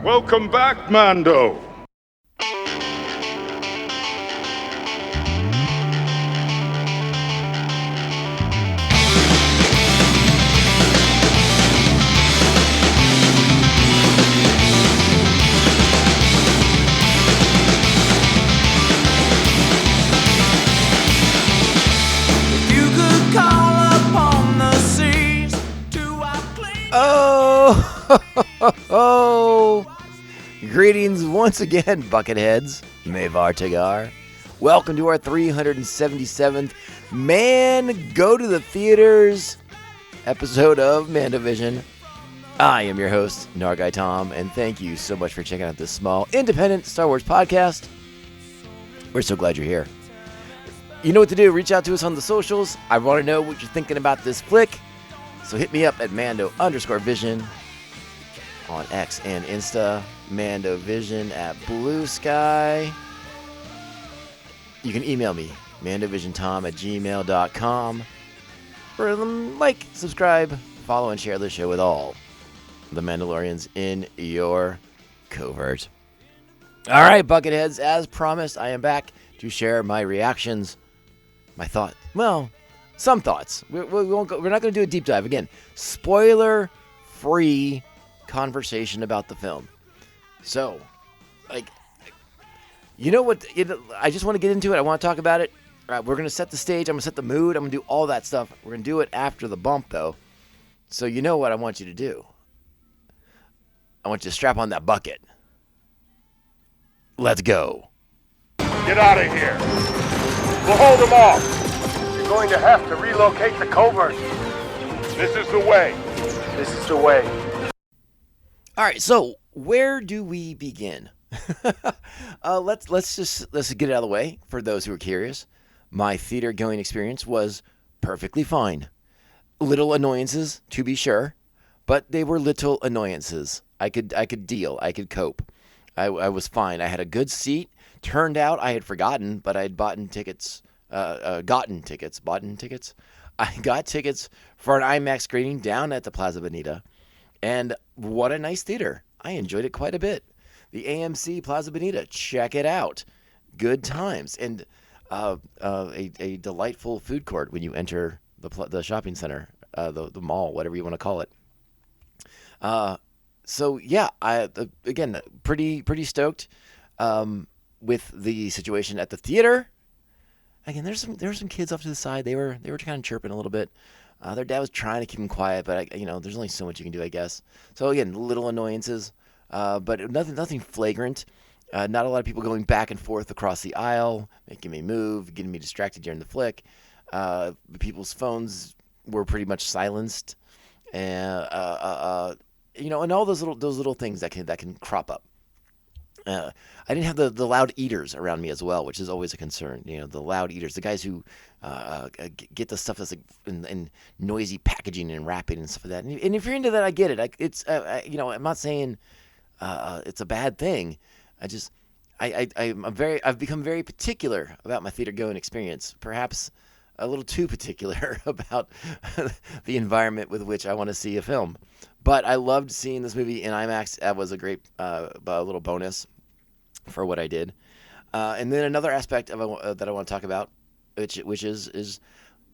Welcome back, Mando. Oh, greetings once again, Bucketheads. Mevar Tagar. Welcome to our 377th Man Go to the Theaters episode of MandoVision. I am your host, Nargai Tom, and thank you so much for checking out this small, independent Star Wars podcast. We're so glad you're here. You know what to do. Reach out to us on the socials. I want to know what you're thinking about this flick. So hit me up at Mando_Vision on X and Insta, MandoVision at Blue Sky. You can email me, MandoVisionTom@gmail.com. Like, subscribe, follow, and share the show with all the Mandalorians in your covert. All right, Bucketheads, as promised, I am back to share my reactions, my thoughts. Well, some thoughts. We're not going to do a deep dive. Again, spoiler-free conversation about the film. So, you know what? I just want to get into it. I want to talk about it. All right, we're going to set the stage. I'm going to set the mood. I'm going to do all that stuff. We're going to do it after the bump, though. So you know what I want you to do. I want you to strap on that bucket. Let's go. Get out of here. We'll hold them off. You're going to have to relocate the covert. This is the way. This is the way. All right, so where do we begin? Let's get it out of the way for those who are curious. My theater going experience was perfectly fine. Little annoyances, to be sure, but they were little annoyances. I could deal. I could cope. I was fine. I had a good seat. Turned out I had forgotten, but I had gotten tickets. I got tickets for an IMAX screening down at the Plaza Bonita. And what a nice theater. I enjoyed it quite a bit. The AMC Plaza Bonita. Check it out. Good times. And a delightful food court when you enter the shopping center, the mall, whatever you want to call it. So, yeah, again, pretty stoked with the situation at the theater. Again, there were some kids off to the side. They were kind of chirping a little bit. Their dad was trying to keep them quiet, but there's only so much you can do, I guess. So again, little annoyances, but nothing flagrant. Not a lot of people going back and forth across the aisle, making me move, getting me distracted during the flick. People's phones were pretty much silenced, and and all those little things that can crop up. I didn't have the loud eaters around me as well, which is always a concern. The loud eaters, the guys who get the stuff that's like in noisy packaging and wrapping and stuff like that. And if you're into that, I get it. I'm not saying it's a bad thing. I've become very particular about my theater going experience. Perhaps a little too particular about the environment with which I want to see a film. But I loved seeing this movie in IMAX. That was a great little bonus for what I did. And then another aspect that I want to talk about, which is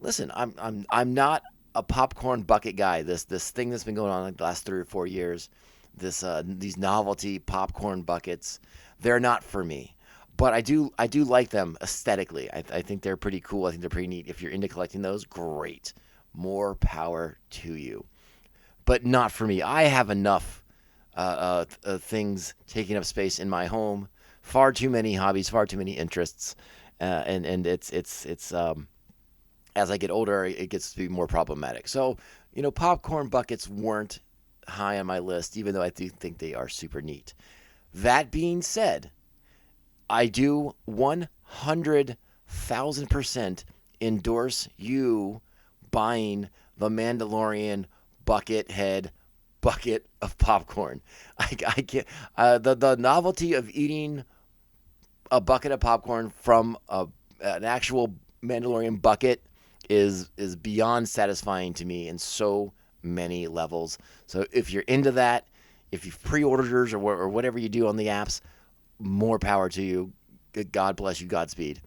listen, I'm not a popcorn bucket guy. This thing that's been going on like the last 3 or 4 years, these novelty popcorn buckets, they're not for me. But I do like them aesthetically. I think they're pretty cool. I think they're pretty neat. If you're into collecting those, great. More power to you. But not for me. I have enough things taking up space in my home. Far too many hobbies, far too many interests, and it's as I get older, it gets to be more problematic. So popcorn buckets weren't high on my list, even though I do think they are super neat. That being said, I do 100,000% endorse you buying the Mandalorian bucket of popcorn. I can't. The novelty of eating a bucket of popcorn from an actual Mandalorian bucket is beyond satisfying to me in so many levels. So if you're into that, If you've pre-ordered yours or whatever you do on the apps, more power to you. God bless you. Godspeed.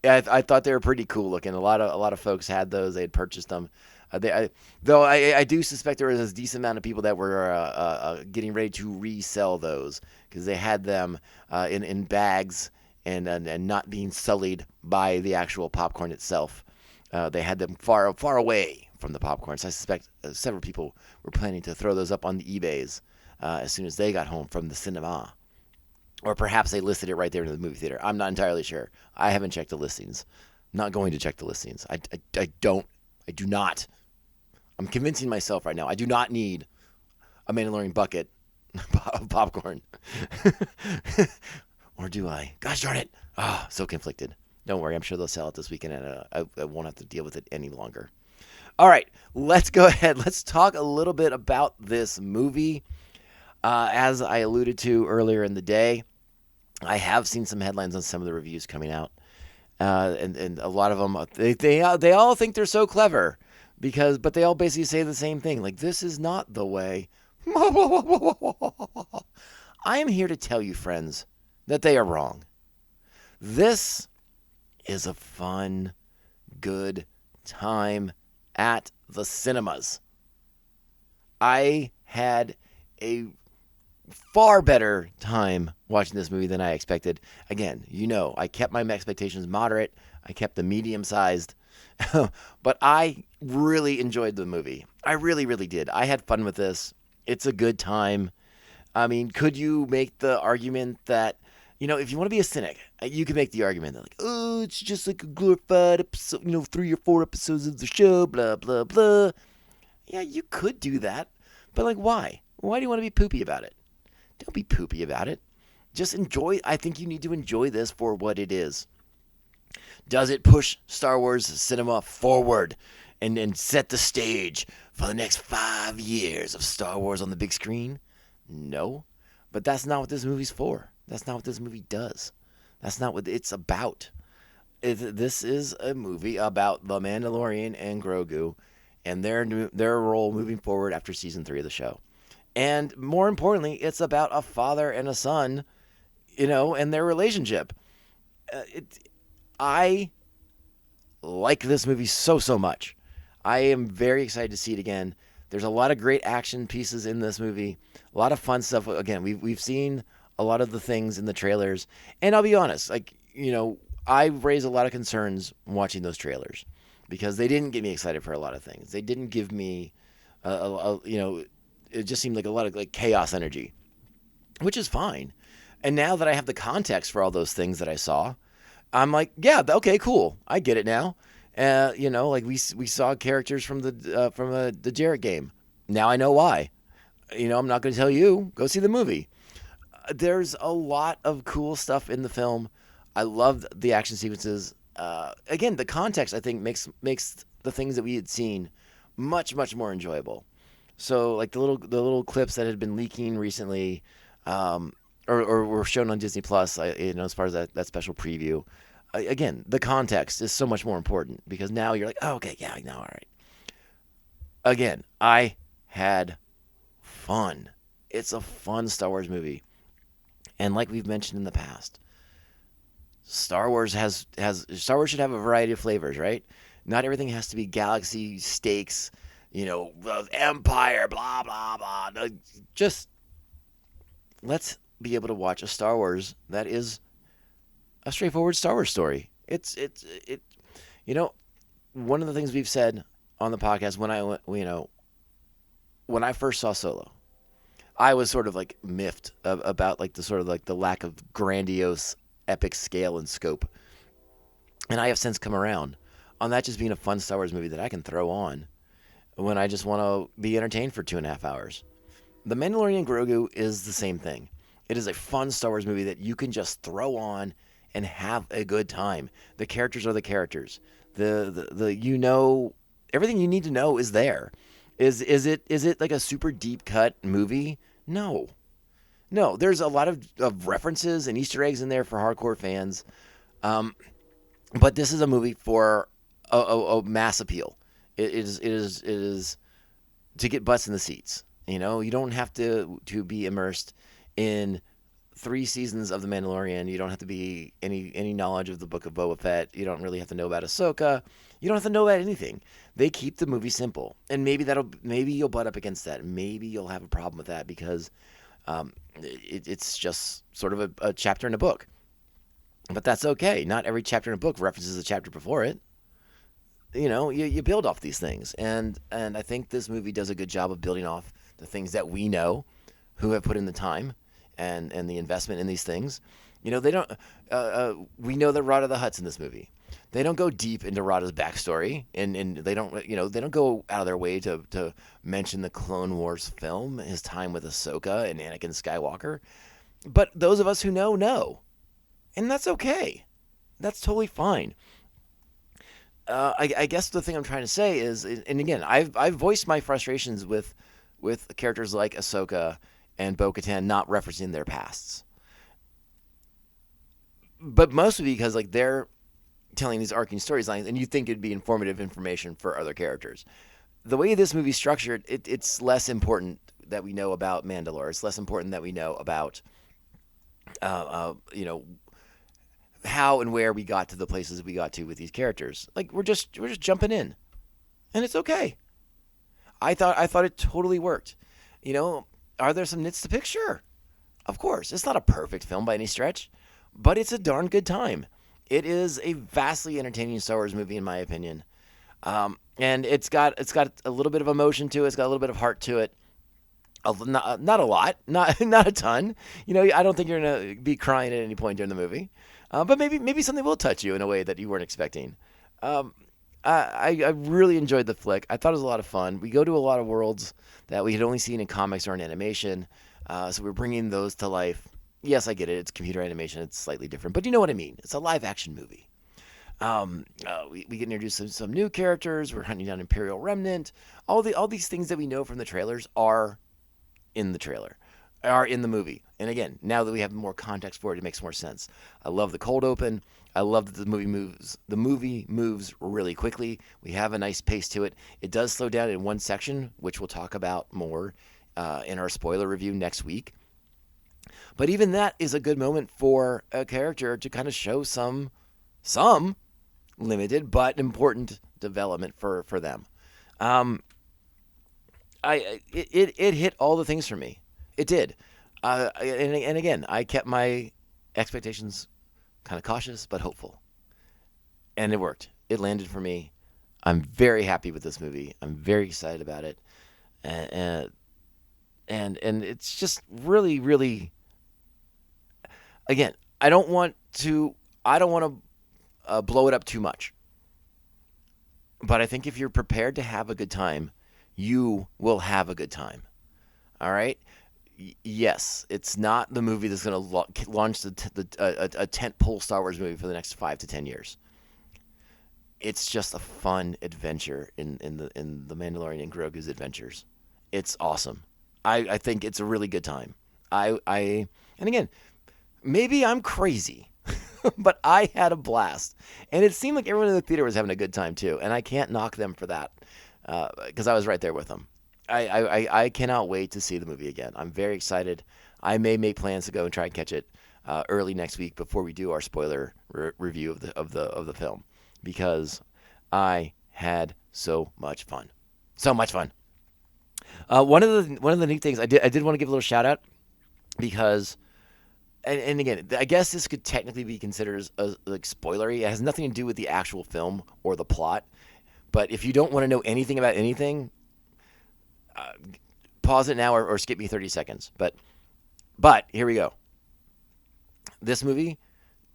Yeah, I thought they were pretty cool looking. A lot of folks had those. They had purchased them. I do suspect there was a decent amount of people that were getting ready to resell those because they had them in bags and not being sullied by the actual popcorn itself. They had them far away from the popcorn. So I suspect several people were planning to throw those up on the eBays as soon as they got home from the cinema. Or perhaps they listed it right there in the movie theater. I'm not entirely sure. I haven't checked the listings. I'm not going to check the listings. I do not. I'm convincing myself right now. I do not need a Mandalorian bucket of popcorn. Or do I? Gosh darn it. Ah, so conflicted. Don't worry. I'm sure they'll sell it this weekend and I won't have to deal with it any longer. All right. Let's go ahead. Let's talk a little bit about this movie. As I alluded to earlier in the day, I have seen some headlines on some of the reviews coming out, and a lot of them they all think they're so clever but they all basically say the same thing, like this is not the way. I am here to tell you, friends, that they are wrong. This is a fun, good time at the cinemas. I had a far better time watching this movie than I expected. Again, I kept my expectations moderate. I kept them medium-sized. But I really enjoyed the movie. I really, really did. I had fun with this. It's a good time. I mean, could you make the argument that, if you want to be a cynic, you can make the argument that, like, oh, it's just like a glorified episode, 3 or 4 episodes of the show, blah, blah, blah. Yeah, you could do that. But, like, why? Why do you want to be poopy about it? Don't be poopy about it. Just enjoy. I think you need to enjoy this for what it is. Does it push Star Wars cinema forward and set the stage for the next 5 years of Star Wars on the big screen? No. But that's not what this movie's for. That's not what this movie does. That's not what it's about. This is a movie about the Mandalorian and Grogu and their role moving forward after season 3 of the show. And more importantly, it's about a father and a son, and their relationship. I like this movie so much. I am very excited to see it again. There's a lot of great action pieces in this movie. A lot of fun stuff. Again, we've seen a lot of the things in the trailers. And I'll be honest, I raised a lot of concerns watching those trailers because they didn't get me excited for a lot of things. They didn't give me, it just seemed like a lot of chaos energy, which is fine. And now that I have the context for all those things that I saw, I'm like, yeah, okay, cool. I get it now. We saw characters from the Jarrett game. Now I know why. I'm not going to tell you. Go see the movie. There's a lot of cool stuff in the film. I love the action sequences. Again, the context I think makes the things that we had seen much more enjoyable. So like the little clips that had been leaking recently, or were shown on Disney Plus, as far as that special preview. Again, the context is so much more important because now you're like, oh, okay, yeah, no, all right. Again, I had fun. It's a fun Star Wars movie, and like we've mentioned in the past, Star Wars should have a variety of flavors, right? Not everything has to be galaxy stakes. Empire, blah, blah, blah. Just let's be able to watch a Star Wars that is a straightforward Star Wars story. One of the things we've said on the podcast when I first saw Solo, I was sort of like miffed about like the sort of like the lack of grandiose epic scale and scope. And I have since come around on that just being a fun Star Wars movie that I can throw on when I just want to be entertained for 2.5 hours. The Mandalorian Grogu is the same thing. It is a fun Star Wars movie that you can just throw on and have a good time. The characters are the characters. Everything you need to know is there. Is it like a super deep cut movie? No. There's a lot of references and Easter eggs in there for hardcore fans. But this is a movie for a mass appeal. It is to get butts in the seats. You know, you don't have to be immersed in 3 seasons of The Mandalorian. You don't have to be any knowledge of the Book of Boba Fett. You don't really have to know about Ahsoka. You don't have to know about anything. They keep the movie simple, and maybe you'll butt up against that. Maybe you'll have a problem with that because it's just sort of a chapter in a book. But that's okay. Not every chapter in a book references a chapter before it. You know, you build off these things, and I think this movie does a good job of building off the things that we know, who have put in the time and the investment in these things. You know, they don't. We know the Rada the Hutts in this movie. They don't go deep into Rada's backstory, and they don't. You know, they don't go out of their way to mention the Clone Wars film, his time with Ahsoka and Anakin Skywalker. But those of us who know, and that's okay. That's totally fine. I guess the thing I'm trying to say is, and again, I've voiced my frustrations with characters like Ahsoka and Bo-Katan not referencing their pasts, but mostly because like they're telling these arcing storylines, and you think it'd be informative information for other characters. The way this movie's structured, it's less important that we know about Mandalore. It's less important that we know about, you know, how and where we got to the places we got to with these characters. Like we're just jumping in, and it's okay. I thought it totally worked. You know, are there some nits to pick? Sure, of course. It's not a perfect film by any stretch, but it's a darn good time. It is a vastly entertaining Star Wars movie, in my opinion, and it's got a little bit of emotion to it. It's got a little bit of heart to it. Not a lot, not a ton. You know, I don't think you're gonna be crying at any point during the movie. But maybe something will touch you in a way that you weren't expecting. I really enjoyed the flick. I thought it was a lot of fun. We go to a lot of worlds that we had only seen in comics or in animation, so we're bringing those to life. Yes, I get it. It's computer animation. It's slightly different, but you know what I mean. It's a live action movie. We get introduced to some new characters. We're hunting down Imperial Remnant. All these things that we know from the trailers are in the trailer. Are in the movie. And again, now that we have more context for it, it makes more sense. I love the cold open. I love that the movie moves. The movie moves really quickly. We have a nice pace to it. It does slow down in one section, which we'll talk about more in our spoiler review next week. But even that is a good moment for a character to kind of show some limited but important development for them. It hit all the things for me. It did. And again, I kept my expectations kind of cautious but hopeful. And it worked. It landed for me. I'm very happy with this movie. I'm very excited about it. And it's just really, really, again, I don't want to blow it up too much. But I think if you're prepared to have a good time, you will have a good time. All right? Yes, it's not the movie that's going to launch a tentpole Star Wars movie for the next 5 to 10 years. It's just a fun adventure in the Mandalorian and Grogu's adventures. It's awesome. I think it's a really good time. And again, maybe I'm crazy, but I had a blast, and it seemed like everyone in the theater was having a good time too. And I can't knock them for that because I was right there with them. I cannot wait to see the movie again. I'm very excited. I may make plans to go and try and catch it early next week before we do our spoiler review of the film, because I had so much fun. So much fun. One of the neat things I did want to give a little shout out, because and again, I guess this could technically be considered as like spoilery. It has nothing to do with the actual film or the plot. But if you don't want to know anything about anything, pause it now or skip me 30 seconds. But here we go. This movie,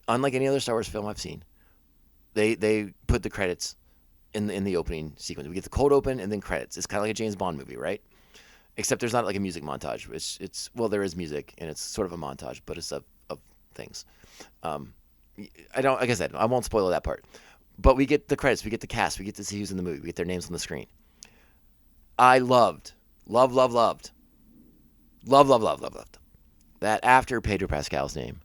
unlike any other Star Wars film I've seen, they put the credits in the opening sequence. We get the cold open and then credits. It's kind of like a James Bond movie, right? Except there's not like a music montage. It's well, there is music and it's sort of a montage, but it's of things. Like I said, I won't spoil that part. But we get the credits, we get the cast, we get to see who's in the movie, we get their names on the screen. I loved that after Pedro Pascal's name.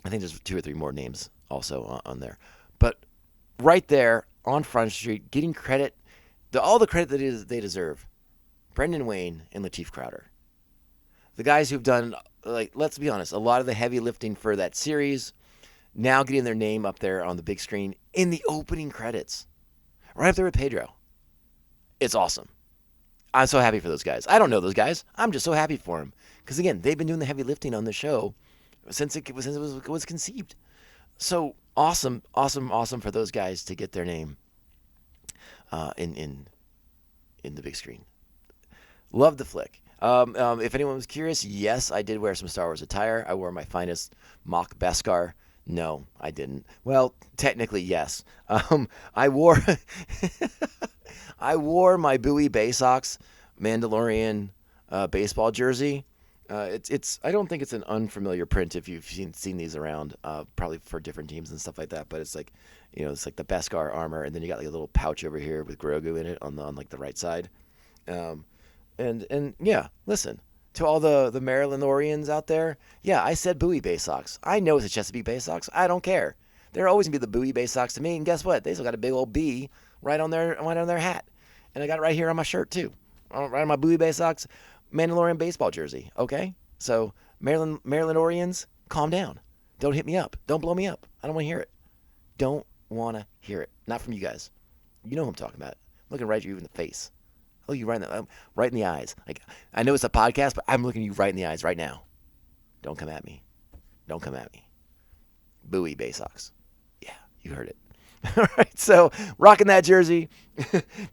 I think there's 2 or 3 more names also on there. But right there on Front Street, getting credit, all the credit that they deserve Brendan Wayne and Lateef Crowder. The guys who've done, like, let's be honest, a lot of the heavy lifting for that series, now getting their name up there on the big screen in the opening credits. Right up there with Pedro. It's awesome. I'm so happy for those guys. I don't know those guys. I'm just so happy for them. Because, again, they've been doing the heavy lifting on the show since it was conceived. So awesome for those guys to get their name in the big screen. Love the flick. If anyone was curious, yes, I did wear some Star Wars attire. I wore my finest mock Beskar. No, I didn't. Well, technically, yes. I wore I wore my Bowie Bay Sox Mandalorian baseball jersey. It's I don't think it's an unfamiliar print if you've seen these around, probably for different teams and stuff like that. But it's like, it's like the Beskar armor, and then you got like a little pouch over here with Grogu in it on like the right side. And yeah, listen, to all the Marylandorians out there, yeah, I said Bowie Bay Sox. I know it's a Chesapeake Bay Sox. I don't care. They're always gonna be the Bowie Bay Sox to me. And guess what? They still got a big old B right on their hat, and I got it right here on my shirt too, right on my Bowie Bay Sox Mandalorian baseball jersey. Okay, so Marylandorians, calm down. Don't hit me up. Don't blow me up. I don't want to hear it. Don't want to hear it. Not from you guys. You know who I'm talking about. I'm looking right at you in the face. Oh, you right in the eyes. Like, I know it's a podcast, but I'm looking you right in the eyes right now. Don't come at me. Don't come at me. Bowie Bay Sox. Yeah, you heard it. All right, so rocking that jersey.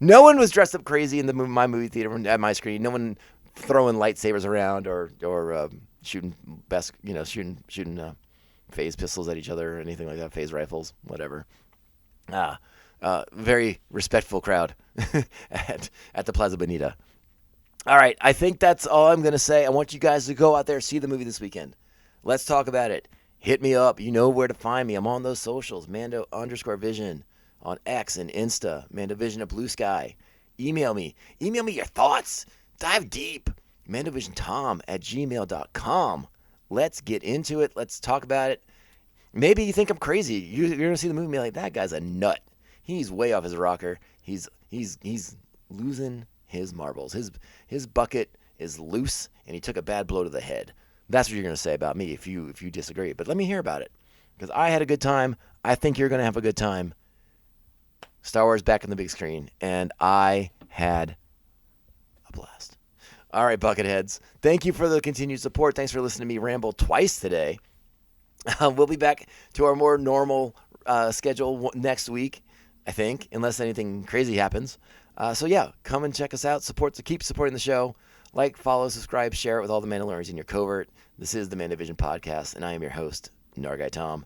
No one was dressed up crazy in my movie theater at my screen. No one throwing lightsabers around or shooting phase pistols at each other or anything like that. Phase rifles, whatever. Very respectful crowd at the Plaza Bonita. All right, I think that's all I'm going to say. I want you guys to go out there, see the movie this weekend. Let's talk about it. Hit me up. You know where to find me. I'm on those socials, Mando_Vision on X and Insta, MandoVision at Blue Sky. Email me. Email me your thoughts. Dive deep. MandoVisionTom@gmail.com. Let's get into it. Let's talk about it. Maybe you think I'm crazy. You're going to see the movie and be like, that guy's a nut. He's way off his rocker. He's losing his marbles. His bucket is loose, and he took a bad blow to the head. That's what you're going to say about me if you disagree. But let me hear about it, because I had a good time. I think you're going to have a good time. Star Wars back on the big screen, and I had a blast. All right, Bucketheads. Thank you for the continued support. Thanks for listening to me ramble twice today. We'll be back to our more normal schedule next week, I think, unless anything crazy happens. So yeah, come and check us out. Keep supporting the show. Like, follow, subscribe, share it with all the Mandalorians in your covert. This is the MandoVision podcast, and I am your host, Nargai Tom.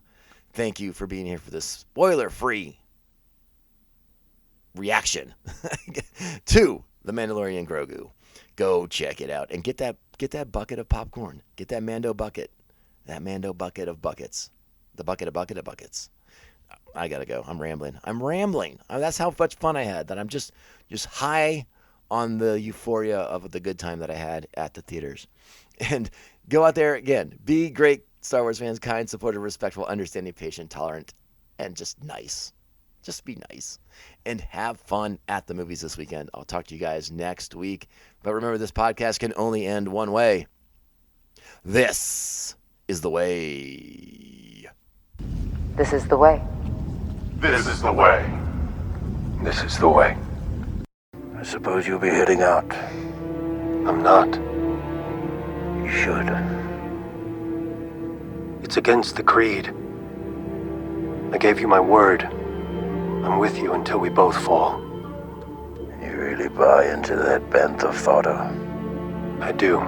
Thank you for being here for this spoiler-free reaction to The Mandalorian Grogu. Go check it out and get that bucket of popcorn. Get that Mando bucket. That Mando bucket of buckets. The bucket of buckets. I gotta go. I'm rambling. That's how much fun I had. That I'm just high on the euphoria of the good time that I had at the theaters. And go out there again. Be great Star Wars fans. Kind, supportive, respectful, understanding, patient, tolerant, and just nice. Just be nice. And have fun at the movies this weekend. I'll talk to you guys next week. But remember, this podcast can only end one way. This is the way. This is the way. This is the way. This is the way. I suppose you'll be heading out. I'm not. You should. It's against the creed. I gave you my word. I'm with you until we both fall. You really buy into that bantha fodder? I do.